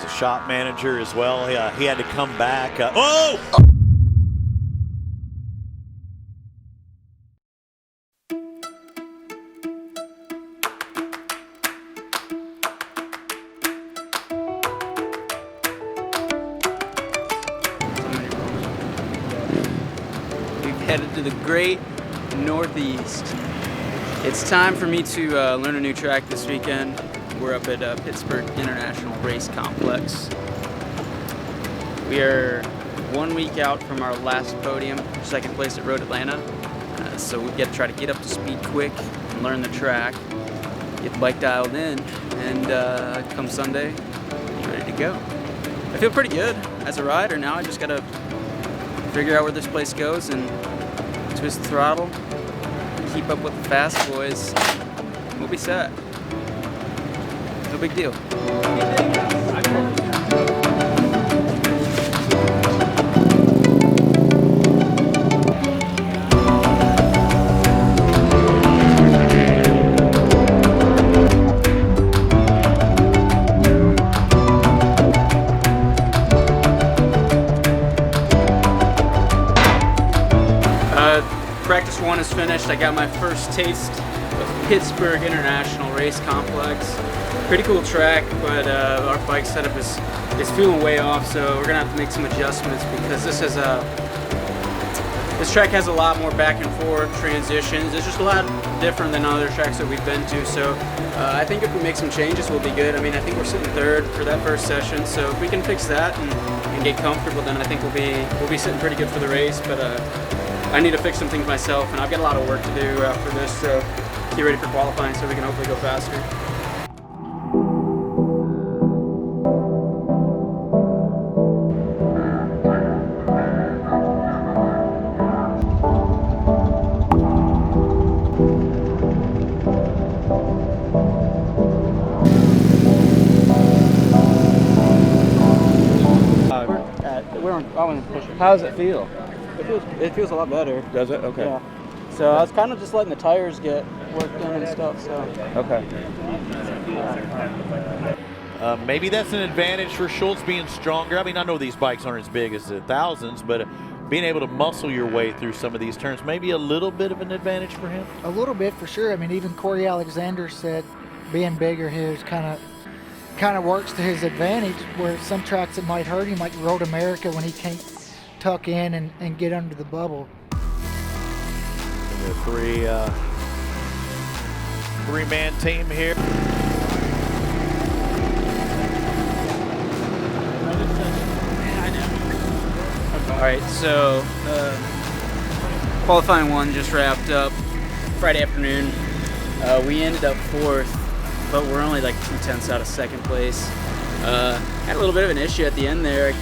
He's a shop manager as well. He had to come back. Oh! We've headed to the great Northeast. It's time for me to learn a new track this weekend. We're up at Pittsburgh International Race Complex. We are 1 week out from our last podium, second place at Road Atlanta. So we've got to try to get up to speed quick and learn the track, get the bike dialed in, and come Sunday, be ready to go. I feel pretty good as a rider now. I just got to figure out where this place goes and twist the throttle, keep up with the fast boys. We'll be set. No big deal. Practice 1 is finished. I got my first taste of Pittsburgh International Race Complex. Pretty cool track, but our bike setup is feeling way off, so we're gonna have to make some adjustments because this track has a lot more back and forth transitions. It's just a lot different than other tracks that we've been to, so I think if we make some changes, we'll be good. I mean, I think we're sitting third for that first session, so if we can fix that and get comfortable, then I think we'll be sitting pretty good for the race. But I need to fix some things myself, and I've got a lot of work to do after this, so get ready for qualifying so we can hopefully go faster. How does it feel? It feels a lot better. Does it? Okay. Yeah. So I was kind of just letting the tires get worked in and stuff. So. Okay. Maybe that's an advantage for Schultz being stronger. I mean, I know these bikes aren't as big as the thousands, but being able to muscle your way through some of these turns, maybe a little bit of an advantage for him. A little bit for sure. I mean, even Corey Alexander said being bigger here is kind of works to his advantage. Where some tracks it might hurt him, like Road America, when he can't tuck in and get under the bubble. The three-man team here. All right, so qualifying 1 just wrapped up Friday afternoon. We ended up 4th, but we're only like 2/10 out of 2nd place. Had a little bit of an issue at the end there.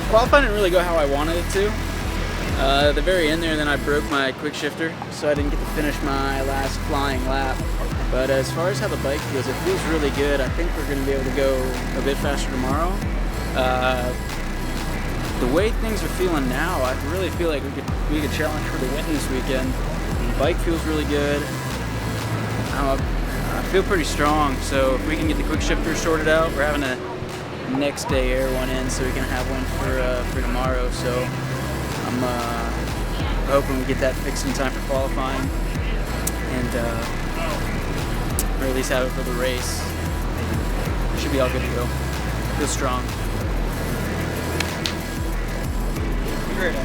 Qualifying didn't really go how I wanted it to. At the very end there, then I broke my quick shifter, so I didn't get to finish my last flying lap. But as far as how the bike feels, it feels really good. I think we're going to be able to go a bit faster tomorrow. The way things are feeling now, I really feel like we could challenge for the win this weekend. The bike feels really good. I feel pretty strong, so if we can get the quick shifter sorted out, we're having a next day air one in so we can have one for tomorrow. So I'm hoping we get that fixed in time for qualifying, and or at least have it for the race. Should be all good to go. Feel strong. Great.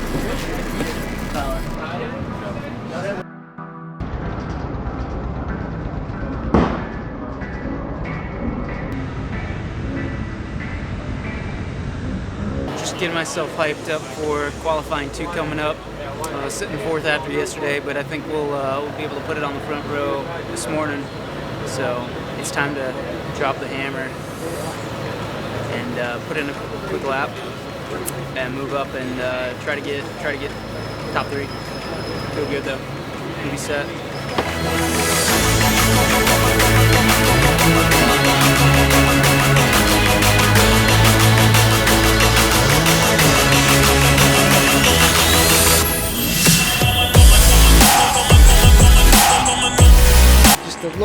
Getting myself hyped up for qualifying 2 coming up. Sitting 4th after yesterday, but I think we'll be able to put it on the front row this morning. So it's time to drop the hammer and put in a quick lap and move up and try to get top 3. Feel good though. We'll be set.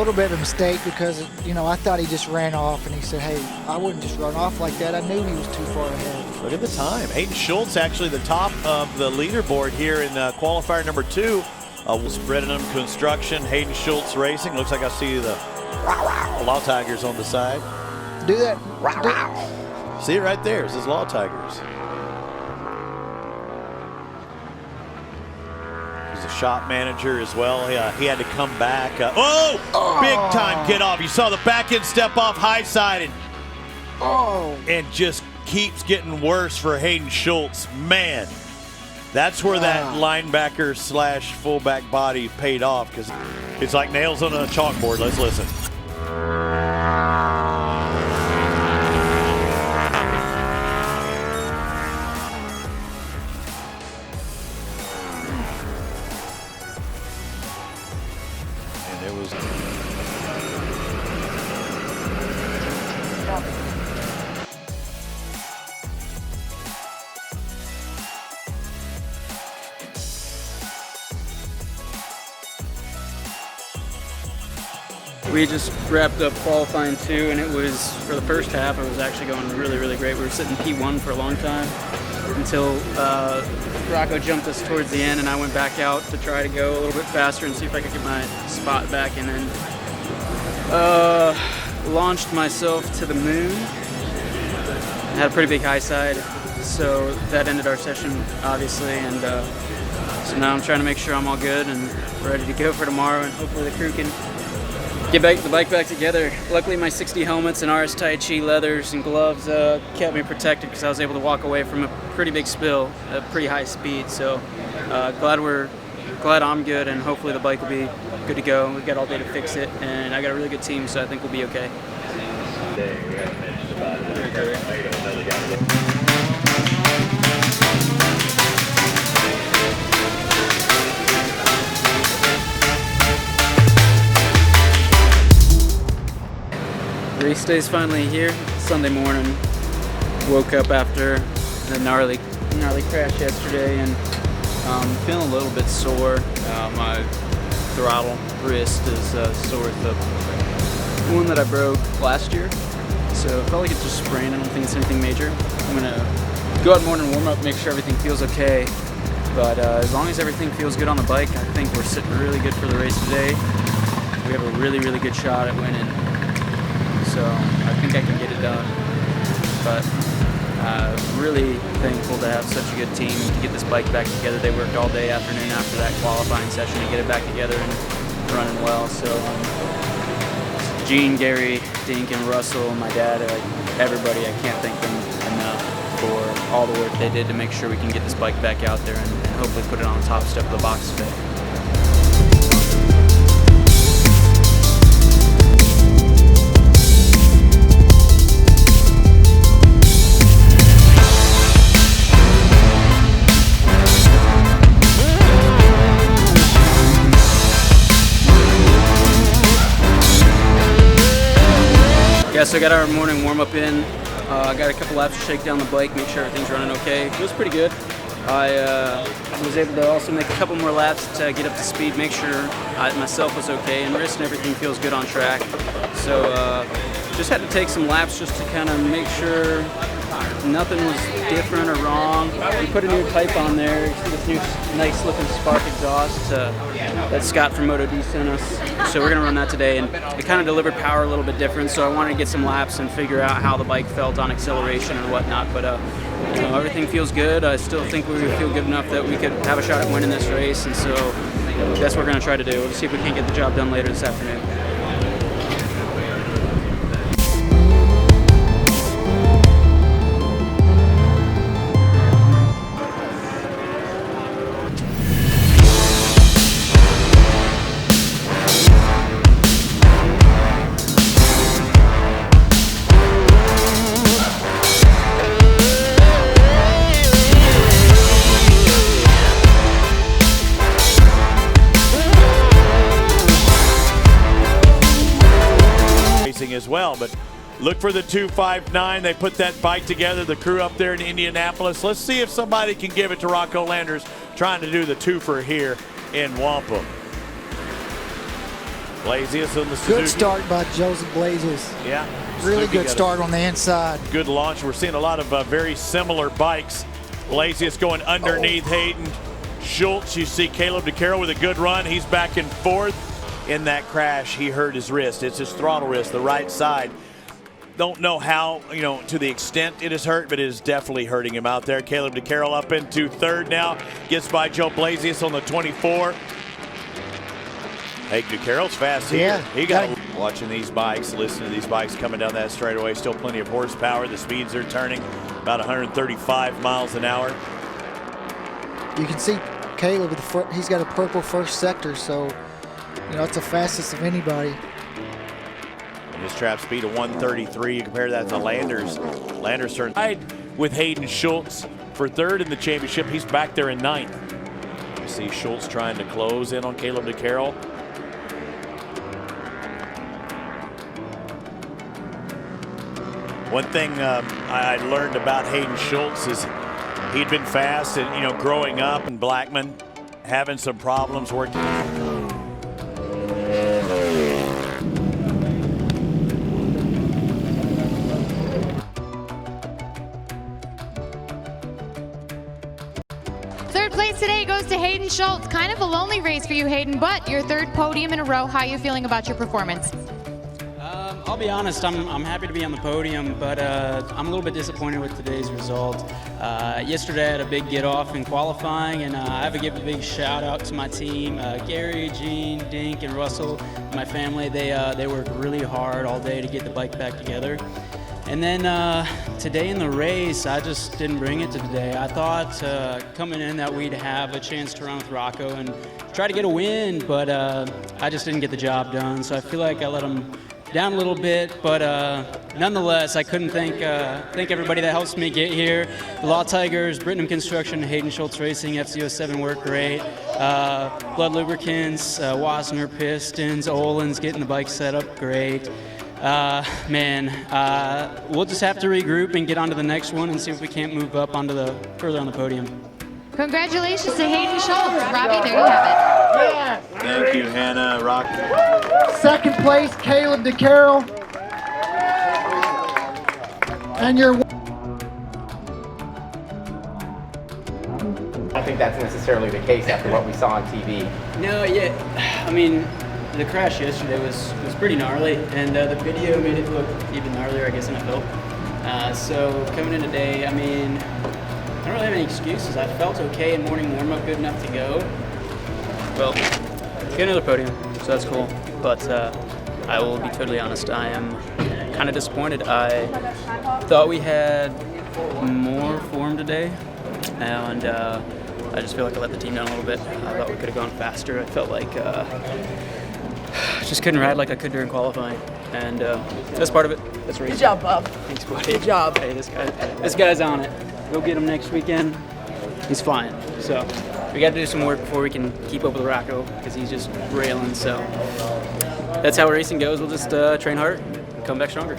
little bit of a mistake because, you know, I thought he just ran off, and he said, hey, I wouldn't just run off like that. I knew he was too far ahead. Look at the time. Hayden Schultz actually the top of the leaderboard here in qualifier number 2. We'll spread it on construction. Hayden Schultz racing. Looks like I see the Law Tigers on the side. Do that. See it right there. It says Law Tigers. He's a shop manager as well. He had to come back. Big time get off. You saw the back end step off high side and just keeps getting worse for Hayden Schultz. Man, that's where that linebacker / fullback body paid off, because it's like nails on a chalkboard. Let's listen. And it was We just wrapped up qualifying 2, and it was, for the first half, it was actually going really, really great. We were sitting P1 for a long time until Rocco jumped us towards the end, and I went back out to try to go a little bit faster and see if I could get my spot back, and then launched myself to the moon. Had a pretty big high side, so that ended our session, obviously, and so now I'm trying to make sure I'm all good and ready to go for tomorrow, and hopefully the crew can get the bike back together. Luckily, my 60 helmets and RS Tai Chi leathers and gloves kept me protected, because I was able to walk away from a pretty big spill at pretty high speed. So glad I'm good, and hopefully the bike will be good to go. We've got all day to fix it, and I got a really good team, so I think we'll be okay. Race day's finally here. Sunday morning. Woke up after the gnarly crash yesterday, and feeling a little bit sore. My throttle wrist is sore as the one that I broke last year. So it felt like it's just sprained. I don't think it's anything major. I'm gonna go out in the morning, warm up, make sure everything feels okay. But as long as everything feels good on the bike, I think we're sitting really good for the race today. We have a really, really good shot at winning. So I think I can get it done. But really thankful to have such a good team to get this bike back together. They worked all day afternoon after that qualifying session to get it back together and running well. So Gene, Gary, Dink, and Russell, and my dad, everybody, I can't thank them enough for all the work they did to make sure we can get this bike back out there and hopefully put it on the top step of the box today. Yeah, so I got our morning warm-up in. I got a couple laps to shake down the bike, make sure everything's running okay. It was pretty good. I was able to also make a couple more laps to get up to speed, make sure I myself was okay, and wrist and everything feels good on track. So just had to take some laps just to kind of make sure nothing was different or wrong. We put a new pipe on there. You see this new nice looking Spark exhaust that Scott from MotoD sent us. So we're gonna run that today, and it kind of delivered power a little bit different. So I wanted to get some laps and figure out how the bike felt on acceleration and whatnot. But everything feels good. I still think we feel good enough that we could have a shot at winning this race, and so that's what we're gonna try to do. We'll see if we can't get the job done later this afternoon. As well, but look for the 259. They put that bike together, the crew up there in Indianapolis. Let's see if somebody can give it to Rocco Landers trying to do the twofer here in wampum. Blasius on the Suzuki. Good start by Joseph Blasius. Yeah. Really Suzuki good got start on the inside. good launch. We're seeing a lot of very similar bikes. Blasius going underneath Hayden Schultz. You see Caleb DeCarroll with a good run. He's back and forth. In that crash, he hurt his wrist. It's his throttle wrist, the right side. Don't know how, to the extent it is hurt, but it is definitely hurting him out there. Caleb DeCarroll up into third now. Gets by Joe Blasius on the 24. Hey, DeCarroll's fast here. Yeah, He got watching these bikes, listening to these bikes coming down that straightaway. Still plenty of horsepower. The speeds they're turning about 135 miles an hour. You can see Caleb with he's got a purple first sector, so it's the fastest of anybody. And his trap speed of 133. You compare that to Landers. Landers turned with Hayden Schultz for third in the championship. He's back there in ninth. You see Schultz trying to close in on Caleb DeCarroll. One thing I learned about Hayden Schultz is he'd been fast and, growing up in Blackman, having some problems working. Third place today goes to Hayden Schultz. Kind of a lonely race for you, Hayden, but your third podium in a row. How are you feeling about your performance? I'll be honest, I'm happy to be on the podium, but I'm a little bit disappointed with today's result. Yesterday I had a big get off in qualifying, and I have to give a big shout out to my team, Gary, Gene, Dink, and Russell, my family. They worked really hard all day to get the bike back together. And then today in the race, I just didn't bring it to today. I thought coming in that we'd have a chance to run with Rocco and try to get a win, but I just didn't get the job done. So I feel like I let him down a little bit, but nonetheless, I couldn't thank everybody that helps me get here. The Law Tigers, Britnum Construction, Hayden Schultz Racing, FCO7 worked great. Blood Lubricants, Wasner Pistons, Olin's getting the bike set up great. We'll just have to regroup and get on to the next one and see if we can't move up further on the podium. Congratulations to Hayden Schultz. Robbie, there you have it. Thank you, Hannah. Rock. Second place, Caleb DeCarroll. And your I don't think that's necessarily the case after what we saw on TV. No, yeah. I mean, the crash yesterday was pretty gnarly, and the video made it look even gnarlier, I guess, than it felt. So coming in today, I mean, I don't really have any excuses. I felt okay in morning warm-up, good enough to go. Well, get another podium, so that's cool. But I will be totally honest, I am kind of disappointed. I thought we had more form today, and I just feel like I let the team down a little bit. I thought we could have gone faster. I felt like just couldn't ride like I could during qualifying, and that's part of it. That's racing. Good job, Bob. Thanks, buddy. Good job. Hey, this guy's on it. We'll get him next weekend. He's fine. So we got to do some work before we can keep up with Rocco because he's just railing. So that's how racing goes. We'll just train harder and come back stronger.